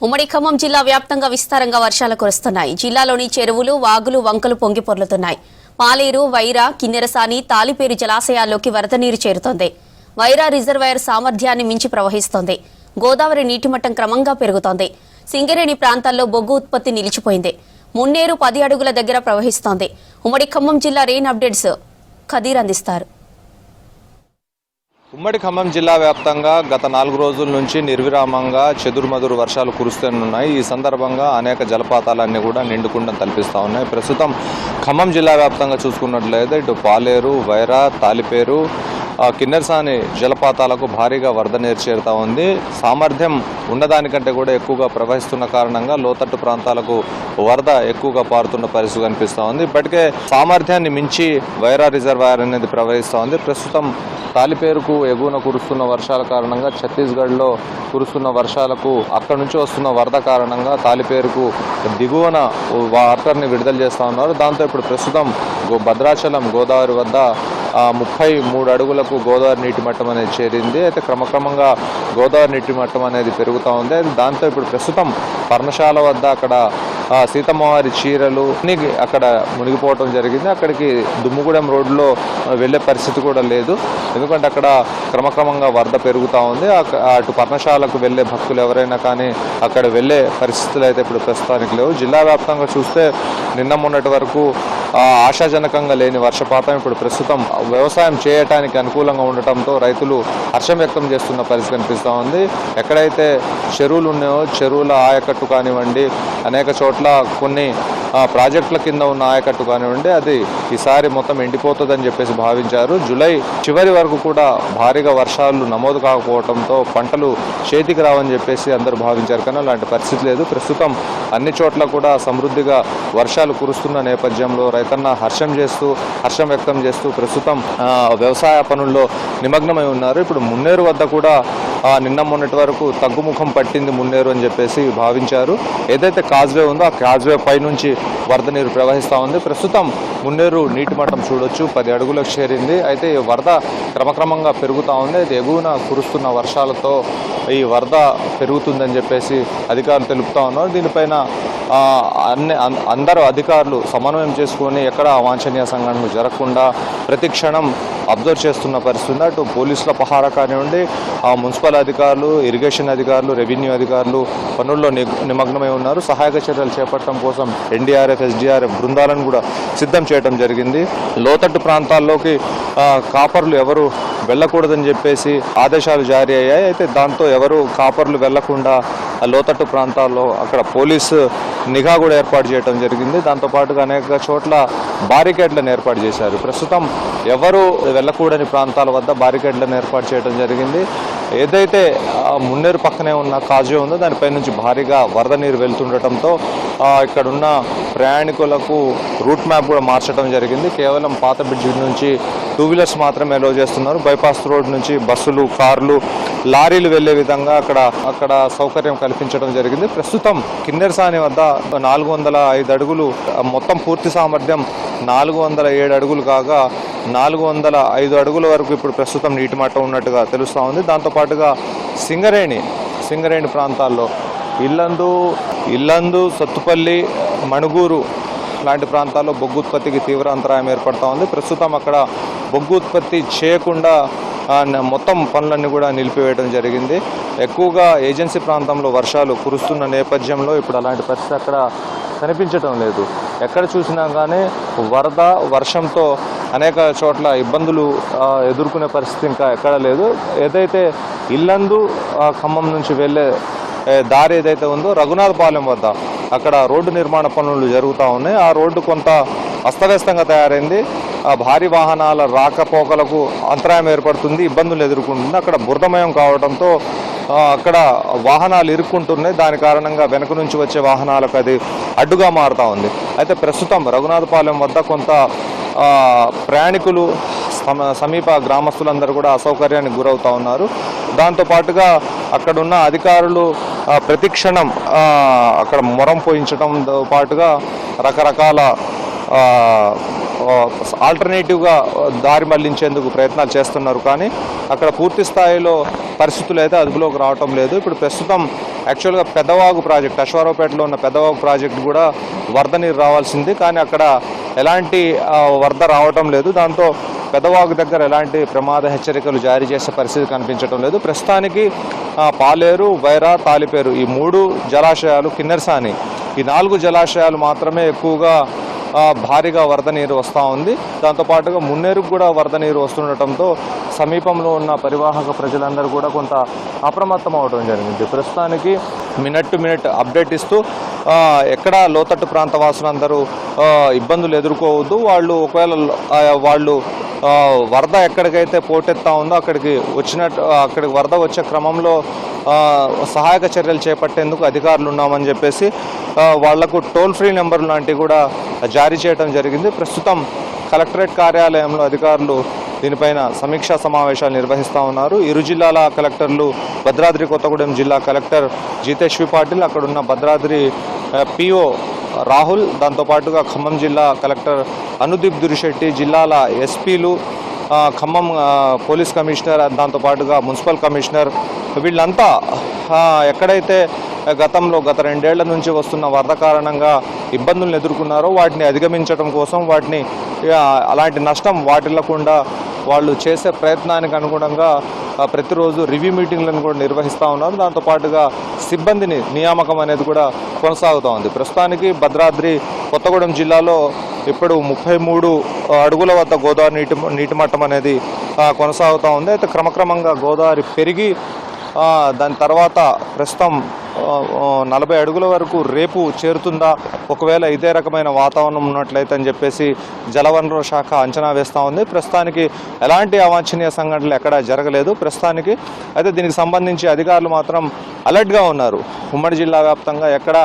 ఉమ్మడి ఖమ్మం జిల్లా వ్యాప్తంగా విస్తారంగా వర్షాలు కురుస్తున్నాయి. జిల్లాలోని చెరువులు, వాగులు, వంకలు పొంగి పొర్లుతున్నాయి. పాలేరు, వైరా, కిన్నెరసాని, తాలిపేరు జలాశయాల్లోకి వరద నీరు చేరుతోంది. వైరా రిజర్వాయర్ సామర్థ్యాన్ని మించి ప్రవహిస్తోంది. గోదావరి నీటిమట్టం క్రమంగా పెరుగుతోంది. సింగరేణి ప్రాంతాల్లో బొగ్గు ఉత్పత్తి నిలిచిపోయింది. మున్నేరు 10 అడుగుల దగ్గర ప్రవహిస్తోంది. ఉమ్మడి ఖమ్మం జిల్లా రెయిన్ అప్డేట్స్ ఖదీర్ అందిస్తారు. ఉమ్మడి ఖమ్మం జిల్లా వ్యాప్తంగా గత 4 రోజుల నుంచి నిర్విరామంగా చెదురుమదురు వర్షాలు కురుస్తున్నాయి. ఈ సందర్భంగా అనేక జలపాతాలన్నీ కూడా నిండుకుండం తలపిస్తూ ఉన్నాయి. ప్రస్తుతం ఖమ్మం జిల్లా వ్యాప్తంగా చూసుకున్నట్లయితే ఇటు పాలేరు, వైరా, తాలిపేరు, కిన్నెరసాని జలపాతాలకు భారీగా వరద నీరు చేరుతా ఉంది. సామర్థ్యం ఉన్నదానికంటే కూడా ఎక్కువగా ప్రవహిస్తున్న కారణంగా లోతట్టు ప్రాంతాలకు వరద ఎక్కువగా పారుతున్న పరిస్థితి కనిపిస్తూ ఉంది. ఇప్పటికే సామర్థ్యాన్ని మించి వైరా రిజర్వాయర్ అనేది ప్రవహిస్తూ ఉంది. ప్రస్తుతం తాలిపేరుకు ఎగువన కురుస్తున్న వర్షాల కారణంగా ఛత్తీస్గఢ్లో కురుస్తున్న వర్షాలకు అక్కడి నుంచి వస్తున్న వరద కారణంగా తాలిపేరుకు దిగువన వాటర్ని విడుదల చేస్తూ ఉన్నారు. దాంతో ఇప్పుడు ప్రస్తుతం భద్రాచలం గోదావరి వద్ద 33 అడుగులకు గోదావరి నీటి మట్టం అనేది చేరింది. అయితే క్రమక్రమంగా గోదావరి నీటి మట్టం అనేది పెరుగుతూ ఉంది. దాంతో ఇప్పుడు ప్రస్తుతం పర్ణశాల వద్ద అక్కడ సీతమ్మవారి చీరలు అక్కడ మునిగిపోవడం జరిగింది. అక్కడికి దుమ్ముగూడెం రోడ్లో వెళ్ళే పరిస్థితి కూడా లేదు. ఎందుకంటే అక్కడ క్రమక్రమంగా వరద పెరుగుతూ ఉంది. అటు పర్ణశాలకు వెళ్ళే భక్తులు ఎవరైనా కానీ అక్కడ వెళ్ళే పరిస్థితులు అయితే ఇప్పుడు ప్రస్తుతానికి లేవు. జిల్లా వ్యాప్తంగా చూస్తే నిన్న మొన్నటి వరకు ఆశాజనకంగా లేని వర్షపాతం ఇప్పుడు ప్రస్తుతం వ్యవసాయం చేయటానికి అనుకూలంగా ఉండటంతో రైతులు హర్షం వ్యక్తం చేస్తున్న పరిస్థితి కనిపిస్తూ ఉంది. ఎక్కడైతే చెరువులు ఉన్నాయో చెరువుల ఆయకట్టు కానివ్వండి, అనేక చోట్ల కొన్ని ప్రాజెక్టుల కింద ఉన్న ఆయకట్టు కానివ్వండి, అది ఈసారి మొత్తం ఎండిపోతుందని చెప్పేసి భావించారు. జూలై చివరి వరకు కూడా భారీగా వర్షాలు నమోదు కాకపోవడంతో పంటలు చేతికి రావని చెప్పేసి అందరూ భావించారు. కానీ అలాంటి పరిస్థితి లేదు. ప్రస్తుతం అన్ని చోట్ల కూడా సమృద్ధిగా వర్షాలు కురుస్తున్న నేపథ్యంలో రైతన్న హర్షం వ్యక్తం చేస్తూ ప్రస్తుతం వ్యవసాయ పనుల్లో నిమగ్నమై ఉన్నారు. ఇప్పుడు మున్నేరు వద్ద కూడా నిన్న మొన్నటి వరకు తగ్గుముఖం పట్టింది మున్నేరు అని చెప్పేసి భావించారు. ఏదైతే కాజ్వే ఉందో ఆ కాజ్వే పై నుంచి వరద నీరు ప్రవహిస్తూ ఉంది. ప్రస్తుతం మున్నేరు నీటి మట్టం చూడొచ్చు 10 అడుగులకు చేరింది. అయితే ఈ వరద క్రమక్రమంగా పెరుగుతూ ఉంది. అయితే ఎగువన కురుస్తున్న వర్షాలతో ఈ వరద పెరుగుతుందని చెప్పేసి అధికారులు తెలుపుతా ఉన్నారు. దీనిపైన అందరూ అధికారులు సమన్వయం చేసుకొని ఎక్కడ అవాంఛనీయ సంఘటనలు జరగకుండా ప్రతి క్షణం అబ్జర్వ్ చేస్తున్న పరిస్థితి. అటు పోలీసుల పహారా కానివ్వండి, మున్సిపల్ అధికారులు, ఇరిగేషన్ అధికారులు, రెవెన్యూ అధికారులు పనుల్లో నిమగ్నమై ఉన్నారు. సహాయక చర్యలు చేపట్టడం కోసం ఎన్డీఆర్ఎఫ్, ఎస్డీఆర్ఎఫ్ బృందాలను కూడా సిద్ధం చేయడం జరిగింది. లోతట్టు ప్రాంతాల్లోకి కాపర్లు ఎవరు వెళ్ళకూడదని చెప్పేసి ఆదేశాలు జారీ అయ్యాయి. అయితే దాంతో ఎవరు కాపర్లు వెళ్లకుండా లోతట్టు ప్రాంతాల్లో అక్కడ పోలీసు నిఘా కూడా ఏర్పాటు చేయడం జరిగింది. దాంతోపాటుగా అనేక చోట్ల బారికేడ్లను ఏర్పాటు చేశారు. ప్రస్తుతం ఎవరు వెళ్ళకూడని ప్రాంతాల వద్ద బారికేడ్లను ఏర్పాటు చేయడం జరిగింది. ఏదైతే మున్నేరు పక్కనే ఉన్న కాజ్వే ఉందో దానిపై నుంచి భారీగా వరద నీరు వెళ్తుండటంతో ఇక్కడున్న ప్రయాణికులకు రూట్ మ్యాప్ కూడా మార్చడం జరిగింది. కేవలం పాత బ్రిడ్జి నుంచి 2 వీలర్స్ మాత్రమే అలో చేస్తున్నారు. బైపాస్ రోడ్ నుంచి బస్సులు, కార్లు, లారీలు వెళ్లే విధంగా అక్కడ సౌకర్యం కల్పించడం జరిగింది. ప్రస్తుతం కిన్నెరసాని వద్ద 405 అడుగులు మొత్తం పూర్తి సామర్థ్యం 407 అడుగులు కాగా 405 అడుగుల వరకు ఇప్పుడు ప్రస్తుతం నీటి మట్టం ఉన్నట్టుగా తెలుస్తూ ఉంది. దాంతోపాటుగా సింగరేణి ప్రాంతాల్లో ఇల్లందు, సత్తుపల్లి, మణుగూరు లాంటి ప్రాంతాల్లో బొగ్గు ఉత్పత్తికి తీవ్ర అంతరాయం ఏర్పడుతూ ఉంది. ప్రస్తుతం అక్కడ బొగ్గు ఉత్పత్తి చేయకుండా మొత్తం పనులన్నీ కూడా నిలిపివేయడం జరిగింది. ఎక్కువగా ఏజెన్సీ ప్రాంతంలో వర్షాలు కురుస్తున్న నేపథ్యంలో ఇప్పుడు అలాంటి పరిస్థితి అక్కడ కనిపించడం లేదు. ఎక్కడ చూసినా కానీ వర్షంతో అనేక చోట్ల ఇబ్బందులు ఎదుర్కొనే పరిస్థితి ఇంకా ఎక్కడ లేదు. ఏదైతే ఇల్లందు ఖమ్మం నుంచి వెళ్ళే దారి ఏదైతే ఉందో రఘునాథపాలెం వద్ద అక్కడ రోడ్డు నిర్మాణ పనులు జరుగుతూ ఉన్నాయి. ఆ రోడ్డు కొంత అస్తవ్యస్తంగా తయారైంది. భారీ వాహనాల రాకపోకలకు అంతరాయం ఏర్పడుతుంది, ఇబ్బందులు ఎదుర్కొంటుంది. అక్కడ బురదమయం కావడంతో అక్కడ వాహనాలు ఇరుక్కుంటున్నాయి. దాని కారణంగా వెనక నుంచి వచ్చే వాహనాలకు అది అడ్డుగా మారుతూ ఉంది. అయితే ప్రస్తుతం రఘునాథపాలెం వద్ద కొంత ప్రయాణికులు, సమీప గ్రామస్తులందరూ కూడా అసౌకర్యానికి గురవుతూ ఉన్నారు. దాంతోపాటుగా అక్కడున్న అధికారులు ప్రతిక్షణం అక్కడ మొరం పోయించడంతో పాటుగా రకరకాల ఆల్టర్నేటివ్గా దారి మళ్లించేందుకు ప్రయత్నాలు చేస్తున్నారు. కానీ అక్కడ పూర్తి స్థాయిలో పరిస్థితులు అయితే అదుపులోకి రావటం లేదు. ఇప్పుడు ప్రస్తుతం యాక్చువల్గా పెద్దవాగు ప్రాజెక్ట్, అశ్వారావుపేటలో ఉన్న పెద్దవాగు ప్రాజెక్టు కూడా వరద నీరు రావాల్సింది. కానీ అక్కడ ఎలాంటి వరద రావటం లేదు. దాంతో పెద్దవాగు దగ్గర ఎలాంటి ప్రమాద హెచ్చరికలు జారీ చేసే పరిస్థితి కనిపించడం లేదు. ప్రస్తుతానికి పాలేరు, వైరా, తాలిపేరు ఈ 3 జలాశయాలు, కిన్నెరసాని ఈ 4 జలాశయాలు మాత్రమే ఎక్కువగా భారీగా వరద నీరు వస్తూ ఉంది. దాంతోపాటుగా మున్నేరుకు కూడా వరద నీరు వస్తుండటంతో సమీపంలో ఉన్న పరివాహక ప్రజలందరూ కూడా కొంత అప్రమత్తం అవడం జరిగింది. ప్రస్తుతానికి మినిట్ టు మినిట్ అప్డేట్ ఇస్తూ ఎక్కడ లోతట్టు ప్రాంత వాసులందరూ ఇబ్బందులు ఎదుర్కోవద్దు. వాళ్ళు ఒకవేళ వాళ్ళు వరద ఎక్కడికైతే పోటెత్తా ఉందో అక్కడికి వరద వచ్చే క్రమంలో సహాయక చర్యలు చేపట్టేందుకు అధికారులు ఉన్నామని చెప్పేసి వాళ్లకు టోల్ ఫ్రీ నెంబర్ లాంటివి కూడా జారీ చేయడం జరిగింది. ప్రస్తుతం కలెక్టరేట్ కార్యాలయంలో అధికారులు దీనిపైన సమీక్షా సమావేశాలు నిర్వహిస్తూ ఉన్నారు. ఇరు జిల్లాల కలెక్టర్లు, భద్రాద్రి కొత్తగూడెం జిల్లా కలెక్టర్ జితేష్ వి పాటిల్, అక్కడున్న భద్రాద్రి పిఓ రాహుల్, దాంతోపాటుగా ఖమ్మం జిల్లా కలెక్టర్ అనుదీప్ దురిశెట్టి, జిల్లాల ఎస్పీలు, ఖమ్మం పోలీస్ కమిషనర్, దాంతోపాటుగా మున్సిపల్ కమిషనర్ వీళ్ళంతా ఎక్కడైతే గత 2 ఏళ్ల నుంచి వస్తున్న వరద కారణంగా ఇబ్బందులను ఎదుర్కొన్నారో వాటిని అధిగమించడం కోసం అలాంటి నష్టం వాటిల్లకుండా వాళ్ళు చేసే ప్రయత్నానికి అనుగుణంగా ప్రతిరోజు రివ్యూ మీటింగ్లను కూడా నిర్వహిస్తూ ఉన్నారు. దాంతోపాటుగా సిబ్బందిని నియామకం అనేది కూడా కొనసాగుతూ ఉంది. ప్రస్తుతానికి భద్రాద్రి కొత్తగూడెం జిల్లాలో ఇప్పుడు 33 అడుగుల వద్ద గోదావరి నీటి మట్టం అనేది కొనసాగుతూ ఉంది. అయితే క్రమక్రమంగా గోదావరి పెరిగి దాని తర్వాత ప్రస్తుతం 40 అడుగుల వరకు రేపు చేరుతుందా, ఒకవేళ ఇదే రకమైన వాతావరణం ఉన్నట్లయితే అని చెప్పేసి జలవనరుల శాఖ అంచనా వేస్తూ ఉంది. ప్రస్తుతానికి ఎలాంటి అవాంఛనీయ సంఘటనలు ఎక్కడా జరగలేదు ప్రస్తుతానికి. అయితే దీనికి సంబంధించి అధికారులు మాత్రం అలర్ట్గా ఉన్నారు. ఉమ్మడి జిల్లా వ్యాప్తంగా ఎక్కడ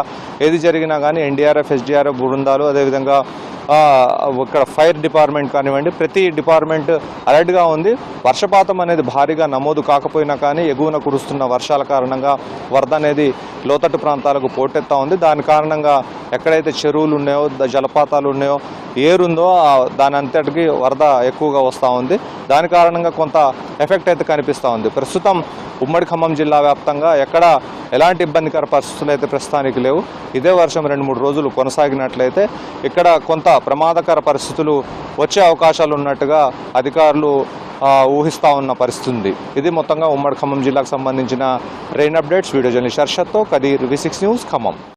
ఏది జరిగినా కానీ ఎన్డీఆర్ఎఫ్, ఎస్డీఆర్ఎఫ్ బృందాలు, అదేవిధంగా ఇక్కడ ఫైర్ డిపార్ట్మెంట్ కానివ్వండి, ప్రతి డిపార్ట్మెంట్ అలర్ట్గా ఉంది. వర్షపాతం అనేది భారీగా నమోదు కాకపోయినా కానీ ఎగువన కురుస్తున్న వర్షాల కారణంగా వరద అనేది లోతట్టు ప్రాంతాలకు పోటెత్తా ఉంది. దాని కారణంగా ఎక్కడైతే చెరువులు ఉన్నాయో, జలపాతాలు ఉన్నాయో, ఏరుందో దాని అంతటికి వరద ఎక్కువగా వస్తూ ఉంది. దాని కారణంగా కొంత ఎఫెక్ట్ అయితే కనిపిస్తూ ఉంది. ప్రస్తుతం ఉమ్మడి ఖమ్మం జిల్లా వ్యాప్తంగా ఎక్కడ ఎలాంటి ఇబ్బందికర పరిస్థితులు అయితే ప్రస్తుతానికి లేవు. ఇదే వర్షం 2-3 రోజులు కొనసాగినట్లయితే ఇక్కడ కొంత ప్రమాదకర పరిస్థితులు వచ్చే అవకాశాలు ఉన్నట్టుగా అధికారులు ఊహిస్తూ ఉన్న పరిస్థితి ఉంది. ఇది మొత్తంగా ఉమ్మడి ఖమ్మం జిల్లాకు సంబంధించిన రెయిన్ అప్డేట్స్. వీడియో జర్నలిస్ట్ హర్షత్తో కదీర్, V6 న్యూస్, ఖమ్మం.